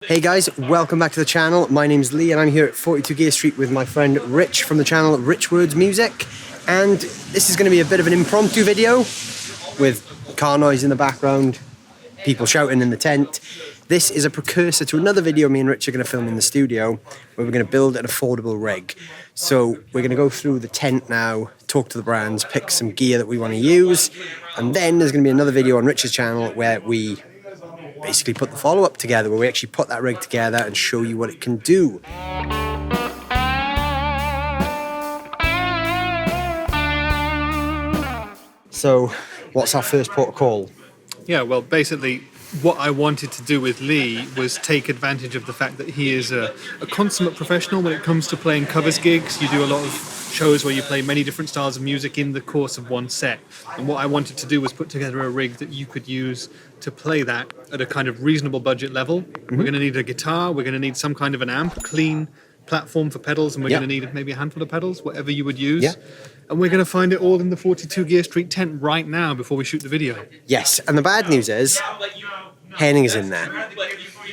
Hey guys, welcome back to the channel. My name's Leigh and I'm here at 42 Gear Street with my friend Rich from the channel Rich Words Music. And this is going to be a bit of an impromptu video with car noise in the background, people shouting in the tent. This is a precursor to another video me and Rich are going to film in the studio where we're going to build an affordable rig. So we're going to go through the tent now, talk to the brands, pick some gear that we want to use, and then there's going to be another video on Rich's channel where we basically put the follow-up together, where we actually put that rig together and show you what it can do. So, what's our first port of call? Yeah, well, basically, what I wanted to do with Leigh was take advantage of the fact that he is a consummate professional when it comes to playing covers gigs. You do a lot of shows where you play many different styles of music in the course of one set. And what I wanted to do was put together a rig that you could use to play that at a kind of reasonable budget level. We're going to need a guitar, we're going to need some kind of an amp, clean platform for pedals, and we're going to need maybe a handful of pedals, whatever you would use. And we're going to find it all in the 42 Gear Street tent right now before we shoot the video. Yes, and the bad news is Henning is in there.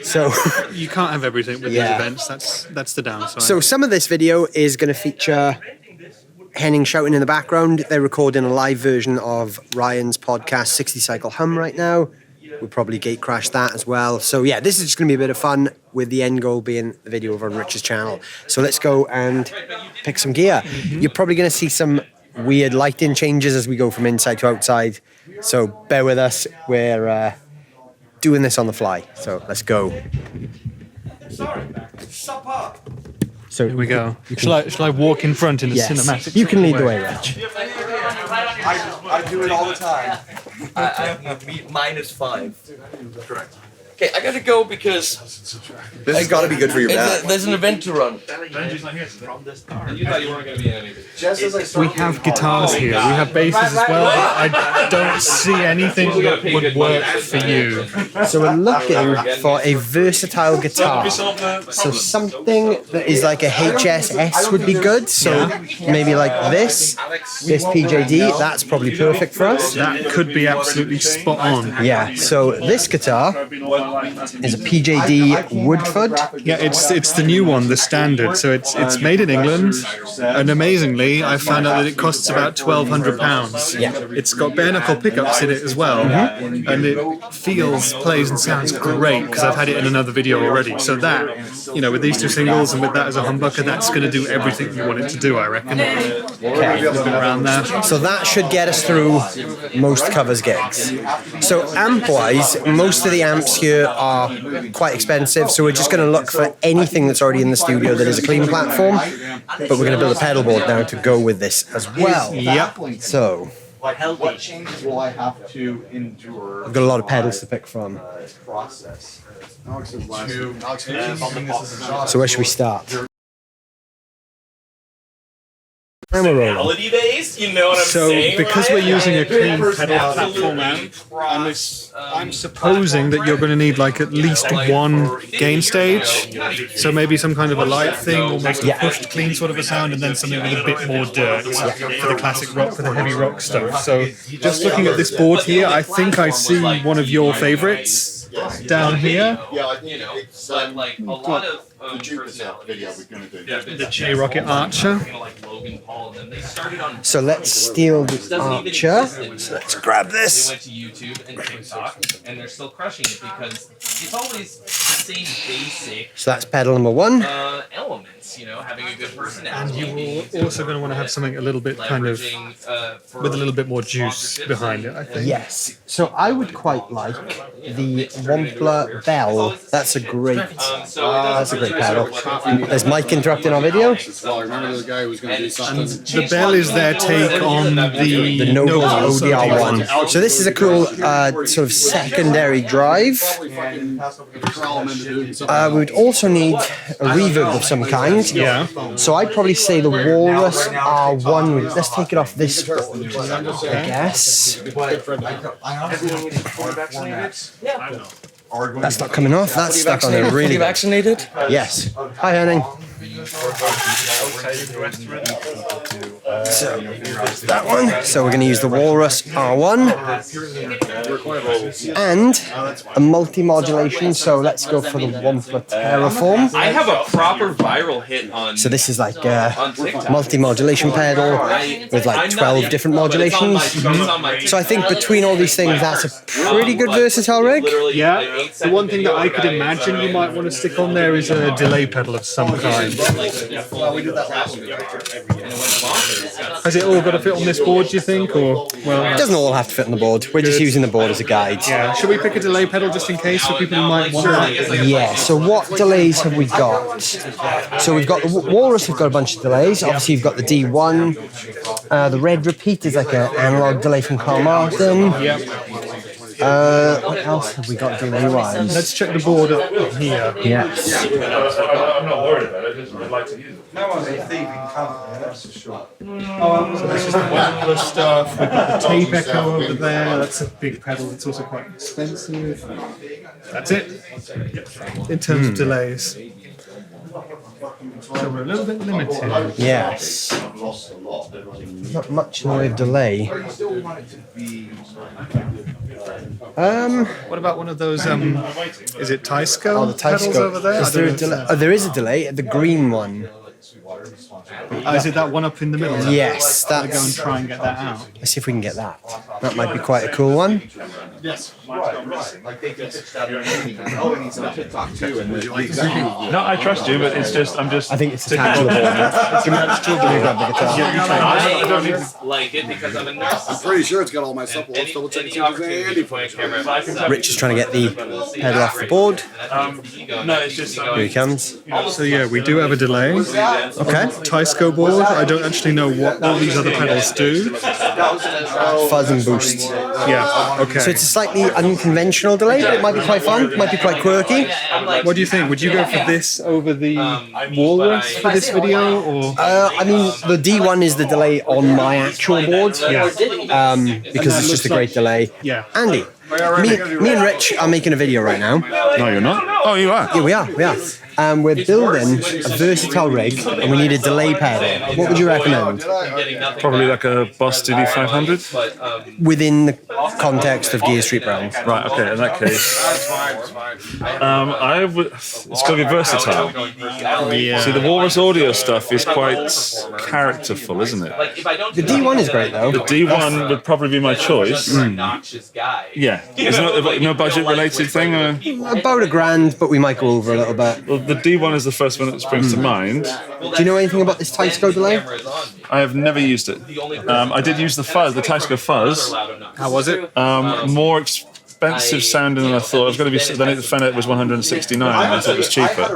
So you can't have everything with these events. That's the downside. So some of this video is going to feature Henning shouting in the background. They're recording a live version of Ryan's podcast 60 Cycle Hum right now. We'll probably gate crash that as well. So yeah, this is just going to be a bit of fun with the end goal being the video over on Rich's channel. So let's go and pick some gear. You're probably going to see some weird lighting changes as we go from inside to outside. So bear with us. We're doing this on the fly. So let's go. Sorry, sup up. So here we go. Shall I walk in front in the cinematic? You can lead the way, Rich. I do it all the time. I -5. Correct. Okay, I gotta go because this has got to be good for your back. there's an event to run. We have guitars here. We have basses as well. I don't see anything that would work for you. So we're looking for a versatile guitar. So something that is like a HSS would be good. So maybe like this PJD, that's probably perfect for us. That could be absolutely spot on. Yeah, so this guitar is a PJD Woodford. Yeah, it's the new one, the standard. So it's made in England, and amazingly, I found out that it costs about £1,200. Yeah, it's got bare knuckle pickups in it as well, and it feels, plays, and sounds great because I've had it in another video already. So that, you know, with these two singles and with that as a humbucker, that's going to do everything you want it to do, I reckon. Okay, around there. So that should get us through most covers gigs. So amp-wise, most of the amps here are quite expensive, so we're just going to look for anything that's already in the studio that is a clean platform, but we're going to build a pedalboard now to go with this as well. Yep. So What changes will I have to endure? I've got a lot of pedals to pick from. Process. So where should we start? Holiday days, you know what I'm saying? So because we're using a clean pedal platform amp, I'm supposing that you're going to need like at least one gain stage. So maybe some kind of a light thing, almost a pushed clean sort of a sound, and then something with a bit more dirt for the classic rock, for the heavy rock stuff. So just looking at this board here, I think I see one of your favorites down here. Yeah, I think it's like a lot of the Jupiter video we're going to do. The J-Rocket Archer. So let's steal the Archer. So let's grab this. They went to YouTube and TikTok, and they're still crushing it because it's always the same basic. So that's pedal number one. Elements, you know, having a good personality. And you're also going to want to have something a little bit kind of with a little bit more juice behind it, I think. Yes. So I would quite like the Wampler Bell. That's a great pedal. There's Mike interrupting our video. The Bell is their take on the Noble ODR1. So this is a cool sort of secondary drive. We would also need a reverb of some kind. Yeah. So I'd probably say the Walrus R1. Let's take it off this board, I guess. That's not coming off. That's stuck on there really good. Vaccinated? Yes. Hi, Henning. So that one. So we're going to use the Walrus R1 and a multi-modulation. So let's go for the one for Terraform. I have a proper viral hit on. So this is like a multi-modulation pedal with like 12 different modulations. So I think between all these things, that's a pretty good versatile rig. Yeah, the one thing that I could imagine you might want to stick on there is a delay pedal of some kind. Has it all got to fit on this board, do you think? Or It doesn't all have to fit on the board. We're just using the board as a guide. yeah, should we pick a delay pedal just in case for people who might want that? Yeah, so what delays have we got? So we've got the Walrus, we've got a bunch of delays. Obviously, you've got the D1. The Red Repeat is like an analog delay from Carl Martin. Yeah. What else have we got delay-wise? Let's check the board up here. Yes. I'm not worried about it. I'd like to use it. So this is the wireless stuff. We've got the tape echo over there. That's a big pedal. It's also quite expensive. That's it. In terms of delays. So we're a little bit limited. Yes. Not much in the way of delay. What about one of those? Is it Tysco? Oh, the pedals over Tysco. there? Is there a delay? Oh, there is a delay. The green one. Is it that one up in the middle? Yes, I'll go and that's. try and get that out. Let's see if we can get that. That might be quite a cool one. Like they can pitch that in anything. Oh, and he's on TikTok too. And No, I trust you, but it's just I'm just. I think it's attached to the board. It's too big grab the guitar. I don't need to. Like it because I'm a nurse. I'm pretty sure it's got all my stuff. Let's double check and see if there's any point. Rich is trying to get the pedal off the board. No, it's just. Here he comes. So yeah, we do have a delay. Okay. Tysco board. I don't actually know what all these other pedals do. Fuzz and boost. Yeah. Okay. So it's a slightly unconventional delay, but it might be quite fun. Might be quite quirky. What do you think? Would you go for this over the Walrus for this video, or? I mean, the D1 is the delay on my actual board. Yeah. Because it's just a great delay. Yeah. Andy, me and Rich are making a video right now. No, you're not. Oh, you are. Yeah, we are. We're building a versatile rig, and we need a delay pedal. What would you recommend? Probably like a Boss DD 500. Within the context of Gear Street brands. Right. Okay. In that case, I would. It's got to be versatile. Yeah. See, the Walrus audio stuff is quite characterful, isn't it? The D1 is great though. The D1 would probably be my choice. Yeah. Is no budget related thing? About $1,000, but we might go over a little bit. Well, the D1 is the first one that springs to mind. Do you know anything about this Tysco delay? I have never used it. I did use the fuzz, the Tysco fuzz. How was it? More expensive sounding than I thought. I was going to be. Then I found out it was 169. And I thought it was cheaper.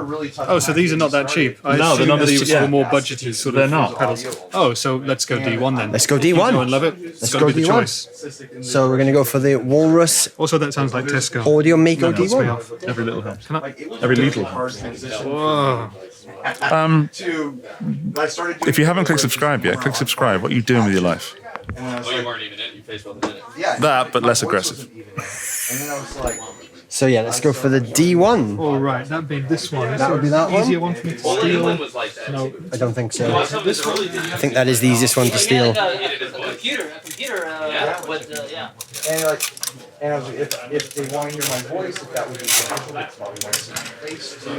Oh, so these are not that cheap. I No, they're assume not that as these cheap, yeah. were more budgeted sort They're of not. pedals. Oh, so let's go D1 then. Let's go You know and D1. love it. It's got to be the D1. choice. So we're going to go for the Walrus Also, that sounds like Tesco. Audio Mako That's way D1. off. Every little helps. Can I? Every little. Whoa. If you haven't clicked subscribe yet, click subscribe. What are you doing with your life? Oh, you weren't even in. You Facebooked in it. That, but less aggressive. And then I was like, So yeah, let's go for the D1. All right, that'd be this one. That would be that one? Easier one for me to England steal. was like that. No. I don't think so. This one. I think that is the easiest one to steal. and I was like, if they want to hear my voice, if that would be possible, it's probably my face to.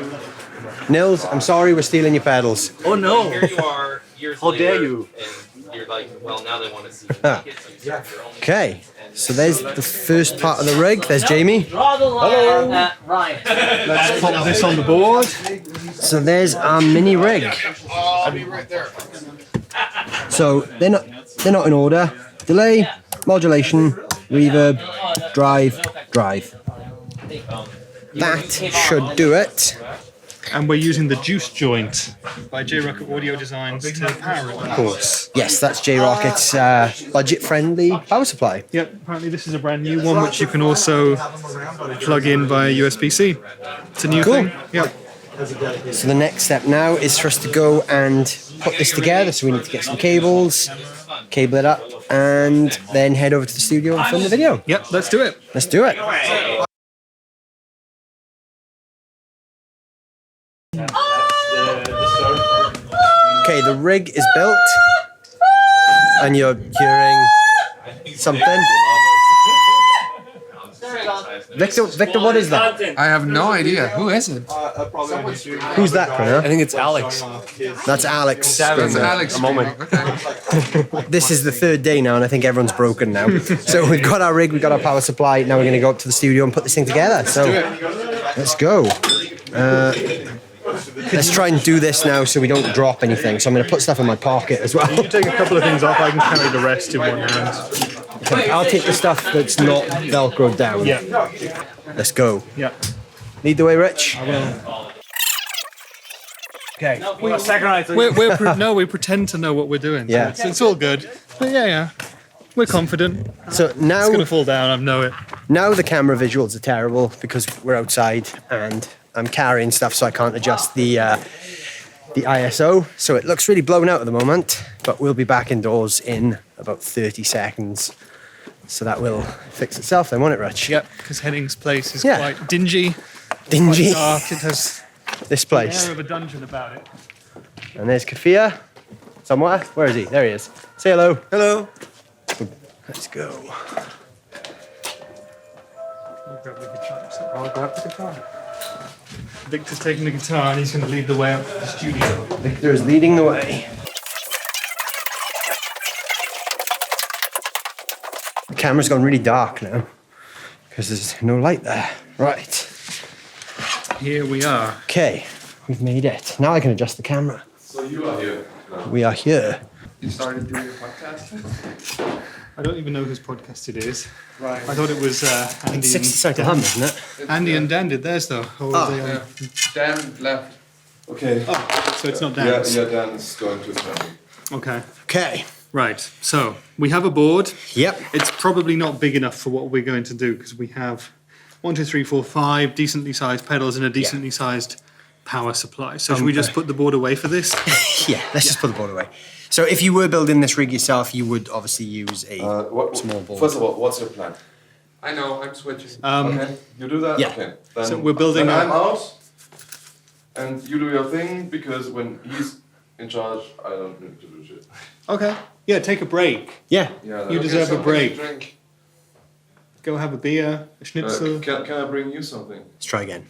Nils, I'm sorry we're stealing your pedals. Oh no! Here you are, years How later, dare you. And you're like, well, now they want to see. Okay, so there's the first part of the rig. There's Jamie. Draw the line at right. Let's pop this on the board. So there's our mini rig. I'll be right there. So they're not in order. Delay, modulation, reverb, drive. That should do it. And we're using the Juice Joint by J Rocket Audio Designs to power it. Of course. Yes, that's J-Rocket's budget-friendly power supply. Yep, apparently this is a brand new one which you can also plug in via USB-C. It's a new Cool. thing. Yep. So the next step now is for us to go and put this together. So we need to get some cables, cable it up, and then head over to the studio and film the video. Yep, let's do it. Let's do it. Okay, the rig is built, and you're hearing something. Victor, what is that? I have no idea. Who is it? Who's that, Connor? I think it's Alex. That's Alex. That's Alex. A moment. Okay. This is the third day now, and I think everyone's broken now. So we've got our rig, we've got our power supply. Now we're going to go up to the studio and put this thing together. So let's go. Let's try and do this now so we don't drop anything. So I'm going to put stuff in my pocket as well. You take a couple of things off, I can carry the rest in one hand. Okay, I'll take the stuff that's not Velcroed down. Yeah. Let's go. Yeah. Lead the way, Rich. Okay. We pretend to know what we're doing. So Yeah. it's all good. But yeah. We're confident. So now, It's gonna fall down, I know it. now the camera visuals are terrible because we're outside and I'm carrying stuff, so I can't adjust the ISO. So it looks really blown out at the moment, but we'll be back indoors in about 30 seconds. So that will fix itself then, won't it, Rich? Yep, because Henning's place is Yeah. quite dingy, Dingy. quite dark. It has This the place. air of a dungeon about it. And there's Kafia somewhere. Where is he? There he is. Say hello. Hello. Let's go. I'll grab the guitar. Victor's taking the guitar and he's going to lead the way up to the studio. Victor is leading the way. The camera's gone really dark now because there's no light there. Right. Here we are. Okay, we've made it. Now I can adjust the camera. So you are here. We are here. You started doing a podcast? I don't even know whose podcast it is. Right. I thought it was Andy, It's 60 Cycle Hum, isn't it? Andy and Dan did theirs though. Or was they, Yeah. Dan left. Okay. so it's not Yeah, Dan's. Dan's going to tell me. Okay. Okay. Right. So we have a board. Yep. It's probably not big enough for what we're going to do because we have 1, 2, 3, 4, 5 decently sized pedals and a decently sized power supply. So should we just put the board away for this? Yeah, let's just put the board away. So if you were building this rig yourself, you would obviously use a small board. First of all, what's your plan? I know, I'm switching. Okay, you do that? yeah. Okay. Then, So we're building then a- I'm out, and you do your thing, because when he's in charge, I don't need to do shit. Okay. Yeah, take a break. Yeah. Yeah, You then- deserve a Something to break. drink. Go have a beer, a schnitzel. can I bring you something? Let's try again.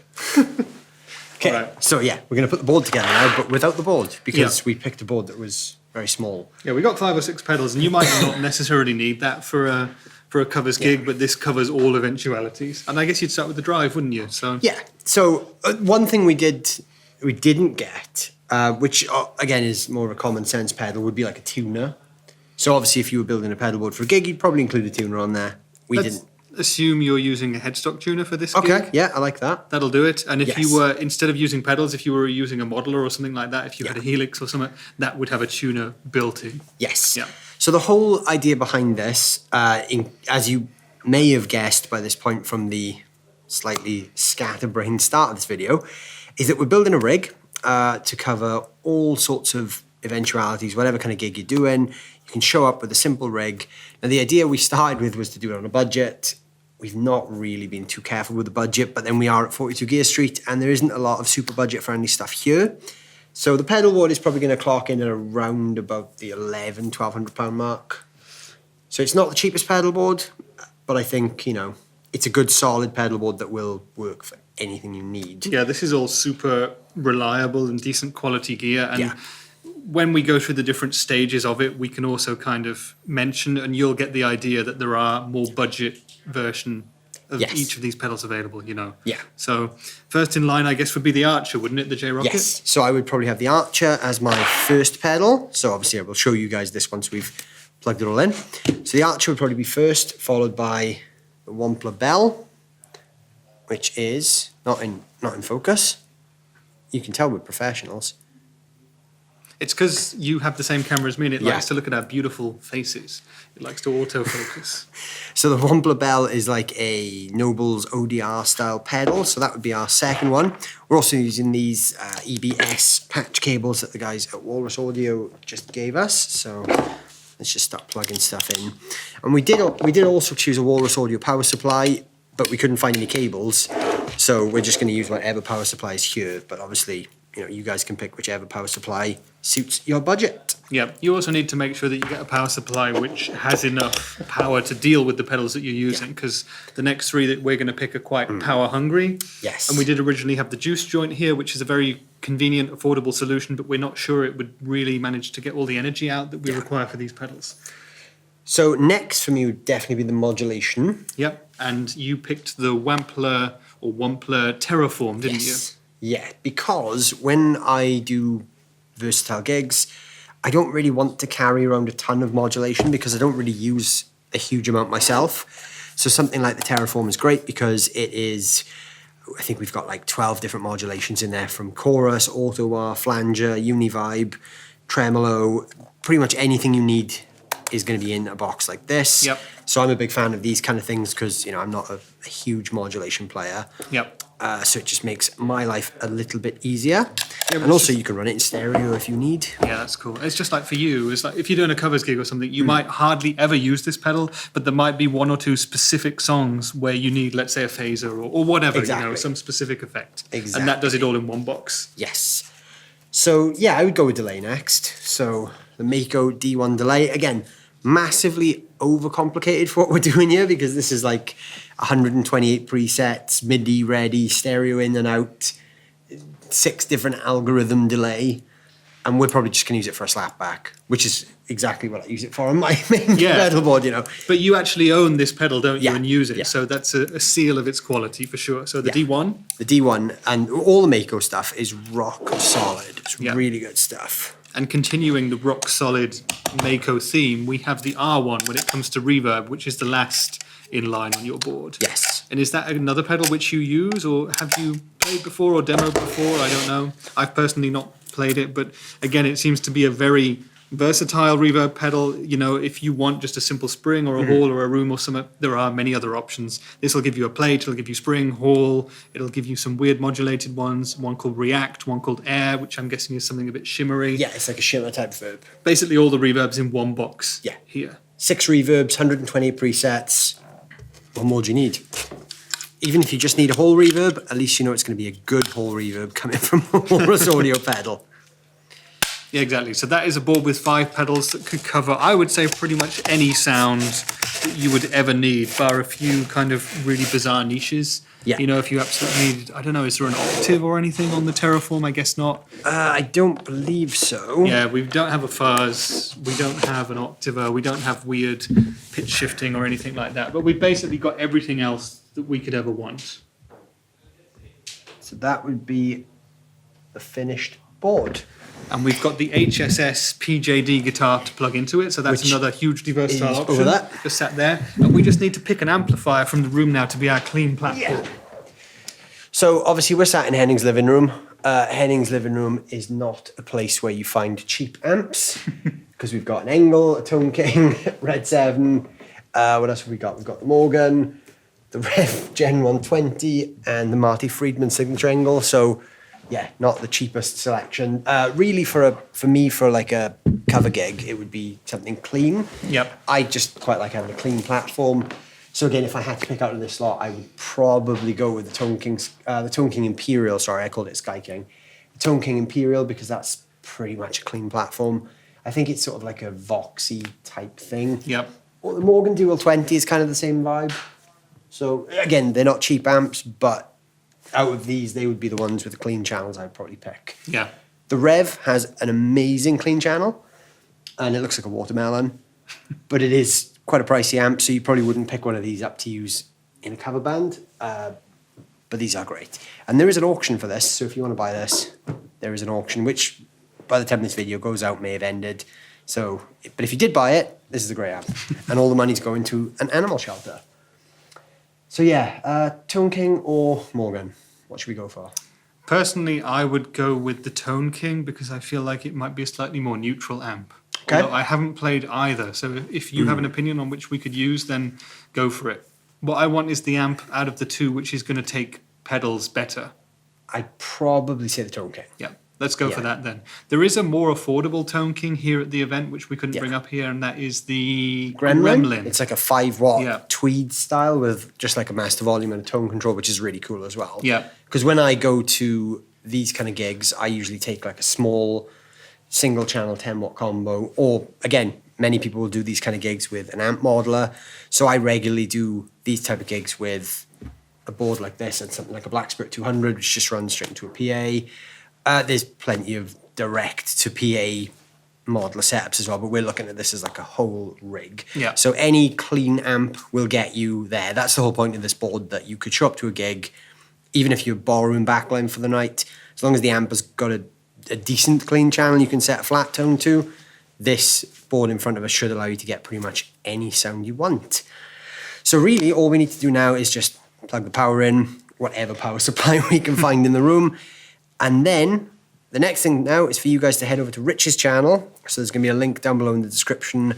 Okay. Alright. So yeah, we're going to put the board together now, but without the board because Yeah. we picked a board that was very small. Yeah, we got 5 or 6 pedals, and you might not necessarily need that for a covers gig, but this covers all eventualities. And I guess you'd start with the drive, wouldn't you? So Yeah. So one thing we didn't get, which again is more of a common sense pedal, would be like a tuner. So obviously, if you were building a pedal board for a gig, you'd probably include a tuner on there. We let's didn't. assume you're using a headstock tuner for this Okay. gig. Yeah, I like that. That'll do it. And if Yes. you were, instead of using pedals, if you were using a modeler or something like that, if you had a Helix or something, that would have a tuner built in. Yes. Yeah. So the whole idea behind this, as you may have guessed by this point from the slightly scatterbrained start of this video, is that we're building a rig to cover all sorts of eventualities, whatever kind of gig you're doing. You can show up with a simple rig. Now, the idea we started with was to do it on a budget. We've not really been too careful with the budget, but then we are at 42 Gear Street, and there isn't a lot of super budget friendly stuff here. So the pedal board is probably going to clock in at around about the £1,200 mark. So it's not the cheapest pedal board, but I think, you know, it's a good solid pedal board that will work for anything you need. Yeah, this is all super reliable and decent quality gear. And Yeah. when we go through the different stages of it, we can also kind of mention, and you'll get the idea that there are more budget version of Yes. each of these pedals available, you know. Yeah. So first in line, I guess, would be the Archer, wouldn't it? The J-Rocket? Yes, so I would probably have the Archer as my first pedal. So obviously I will show you guys this once we've plugged it all in. So the Archer would probably be first, followed by the Wampler Bell, which is not in focus. You can tell we're professionals. It's because you have the same camera as me and it Yeah. likes to look at our beautiful faces. It likes to autofocus. So the Wampler Bell is like a Noble's ODR style pedal. So that would be our second one. We're also using these EBS patch cables that the guys at Walrus Audio just gave us. So let's just start plugging stuff in. And we did also choose a Walrus Audio power supply, but we couldn't find any cables. So we're just going to use whatever power supply is here. But obviously you guys can pick whichever power supply suits your budget. Yeah, you also need to make sure that you get a power supply which has enough power to deal with the pedals that you're using, because the next three that we're going to pick are quite power hungry. Yes. And we did originally have the juice joint here, which is a very convenient, affordable solution, but we're not sure it would really manage to get all the energy out that we require for these pedals. So next for me would definitely be the modulation. Yep, and you picked the Wampler Terraform, didn't you? Yeah, because when I do versatile gigs, I don't really want to carry around a ton of modulation because I don't really use a huge amount myself. So something like the Terraform is great because it is, I think we've got like 12 different modulations in there, from chorus, autobar, flanger, univibe, tremolo, pretty much anything you need is going to be in a box like this. Yep. So I'm a big fan of these kind of things because, I'm not a huge modulation player. Yep. So it just makes my life a little bit easier. And also you can run it in stereo if you need. Yeah, that's cool. It's just like for you, it's like if you're doing a covers gig or something, you might hardly ever use this pedal, but there might be one or two specific songs where you need, let's say, a phaser or whatever, Exactly. some specific effect. Exactly. And that does it all in one box. Yes. So yeah, I would go with delay next. So the Mako D1 delay, again, massively overcomplicated for what we're doing here because this is like 128 presets, MIDI ready, stereo in and out, 6 different algorithm delay, and we're probably just going to use it for a slapback, which is exactly what I use it for on my main pedal board, But you actually own this pedal, don't you, Yeah. and use it. Yeah. So that's a seal of its quality for sure. So the Yeah. D1, The D1 and all the Mako stuff is rock solid. It's Yeah. really good stuff. and continuing the rock solid Mako theme, we have the R1 when it comes to reverb, which is the last in line on your board. Yes. And is that another pedal which you use, or have you played before or demoed before? I don't know. I've personally not played it, but again, it seems to be a very versatile reverb pedal. If you want just a simple spring or a hall or a room or something, there are many other options. This will give you a plate, it'll give you spring, hall, it'll give you some weird modulated ones, one called React, one called Air, which I'm guessing is something a bit shimmery. Yeah, it's like a shimmer type verb. Basically all the reverbs in one box. Yeah. Here. 6 reverbs, 120 presets. What more do you need? Even if you just need a whole reverb, at least you know it's going to be a good whole reverb coming from a Horus audio pedal. Yeah, exactly. So that is a board with 5 pedals that could cover, I would say, pretty much any sound that you would ever need, bar a few kind of really bizarre niches. Yeah. If you absolutely need, I don't know, is there an octave or anything on the Terraform? I guess not. I don't believe so. Yeah, we don't have a fuzz, we don't have an octave, we don't have weird pitch shifting or anything like that, but we've basically got everything else that we could ever want. So that would be the finished board. And we've got the HSS PJD guitar to plug into it, so that's Which another hugely versatile is option. over there. Just sat there. And we just need to pick an amplifier from the room now to be our clean platform. So obviously we're sat in Henning's living room. Henning's living room is not a place where you find cheap amps because we've got an Engel, a Tone King, Red 7. What else have we got? We've got the Morgan, the Rev Gen 120, and the Marty Friedman signature Engel. So yeah, not the cheapest selection. Really, for me, for like a cover gig, it would be something clean. Yep. I just quite like having a clean platform. So again, if I had to pick out of this lot, I would probably go with the Tone King Imperial. Sorry, I called it Sky King. The Tone King Imperial, because that's pretty much a clean platform. I think it's sort of like a Voxy type thing. Yep. Well, the Morgan Dual 20 is kind of the same vibe. So again, they're not cheap amps, but out of these, they would be the ones with the clean channels I'd probably pick. Yeah. The Rev has an amazing clean channel, and it looks like a watermelon, but it is quite a pricey amp, so you probably wouldn't pick one of these up to use in a cover band, but these are great. And there is an auction for this, so if you want to buy this, there is an auction, which by the time this video goes out may have ended. So, but if you did buy it, this is a great amp, and all the money's going to an animal shelter. So yeah, Tone King or Morgan, what should we go for? Personally, I would go with the Tone King because I feel like it might be a slightly more neutral amp. Okay. Although I haven't played either, so if you have an opinion on which we could use, then go for it. What I want is the amp out of the two which is going to take pedals better. I'd probably say the Tone King. Yeah, let's go for Yeah. that then. There is a more affordable Tone King here at the event, which we couldn't bring up here, and that is the Gremlin. It's like a 5-watt Yeah. tweed style with just like a master volume and a tone control, which is really cool as well. Yeah. Because when I go to these kind of gigs, I usually take like a small single channel 10-watt combo, or again, many people will do these kind of gigs with an amp modeler. So I regularly do these type of gigs with a board like this and something like a Black Spirit 200, which just runs straight into a PA. There's plenty of direct to PA modeler setups as well, but we're looking at this as like a whole rig. Yeah. So any clean amp will get you there. That's the whole point of this board, that you could show up to a gig, even if you're borrowing backline for the night, as long as the amp has got a decent clean channel you can set a flat tone to, this board in front of us should allow you to get pretty much any sound you want. So really all we need to do now is just plug the power in, whatever power supply we can find in the room, and then the next thing now is for you guys to head over to Rich's channel. So there's going to be a link down below in the description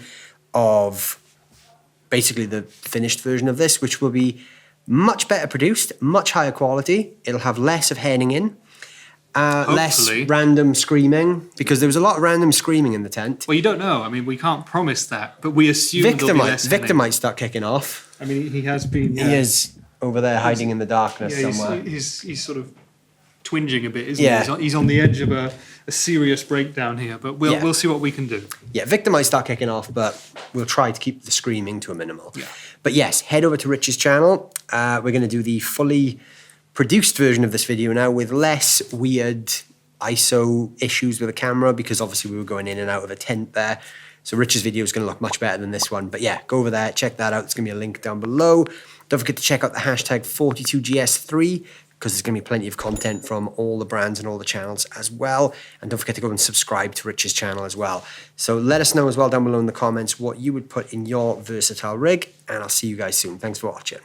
of basically the finished version of this, which will be much better produced, much higher quality. It'll have less of henning in, less random screaming, because there was a lot of random screaming in the tent. Well, you don't know. I mean, we can't promise that, but we assume there'll be less henning. Victor might start kicking off. I mean, he has been. He is over there hiding in the darkness somewhere. He's sort of twinging a bit, isn't he? He's on the edge of a serious breakdown here, but we'll see what we can do. Yeah, Victor might start kicking off, but we'll try to keep the screaming to a minimal. Yeah. But yes, head over to Rich's channel. We're going to do the fully produced version of this video now with less weird ISO issues with the camera, because obviously we were going in and out of a tent there. So Rich's video is going to look much better than this one. But yeah, go over there, check that out. There's going to be a link down below. Don't forget to check out the hashtag 42GS3, because there's going to be plenty of content from all the brands and all the channels as well. And don't forget to go and subscribe to Rich's channel as well. So let us know as well down below in the comments what you would put in your versatile rig, and I'll see you guys soon. Thanks for watching.